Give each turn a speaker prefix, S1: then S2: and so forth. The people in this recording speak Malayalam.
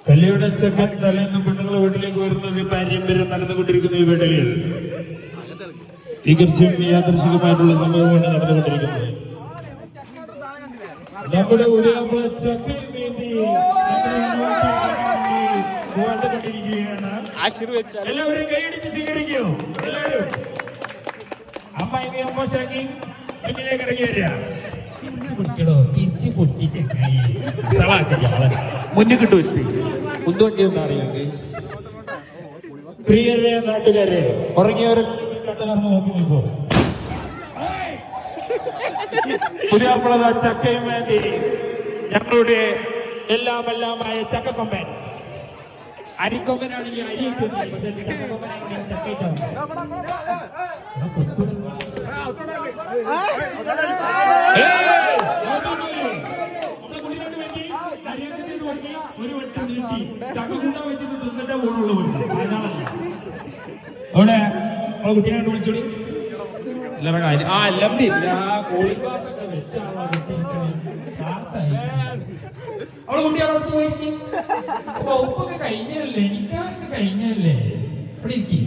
S1: കല്യാണ ചെക്കൻ തലേന്ന് പെണ്ണുങ്ങളെ വീട്ടിലേക്ക് വരുന്നത് പാരമ്പര്യം നടന്നുകൊണ്ടിരിക്കുന്ന ഈ വേളയിൽ തികച്ചും യാദൃശികമായിട്ടുള്ള സംഭവമാണ് നടന്നുകൊണ്ടിരിക്കുന്നത്. നമ്മുടെ എല്ലാവരും കൈയടിച്ച് സ്വീകരിക്കൂ. അമ്മായി അമ്മോശാക്കി മുന്നിലേക്ക് ഇറങ്ങി വരിക. തിരിച്ച് പൊട്ടിച്ച് മുന്നിൽ കിട്ടു എത്തി മുന്തോണ്ടി ഒന്നും അറിയാമെങ്കിൽ പ്രിയരെ നാട്ടുകാരെ ഉറങ്ങിയവരെ കണ്ടു നോക്കി നിൽക്കൂ. പുതിയ ചക്കയും വേണ്ടി ഞങ്ങളുടെ എല്ലാമായ ചക്കക്കൊമ്പൻ അരിക്കൊമ്പനാണെങ്കിൽ അരി ഒരു വട്ടം നീട്ടി ചക്കക്കൂട്ട വെച്ചിട്ട് തിന്നിട്ടേ പോണുള്ളൂ. അവിടെ കുട്ടീനെ വിളിച്ചോടി എല്ലാവരുടെ കാര്യം അല്ലല്ല കോഴിപ്പാസൊക്കെ വെച്ചാളാ അവളെ കുട്ടി അവിടെ പോയി ഉപ്പൊക്കെ കഴിഞ്ഞല്ലേ എനിക്കാർക്ക് കഴിഞ്ഞല്ലേ ഇവിടെ ഇരിക്കും.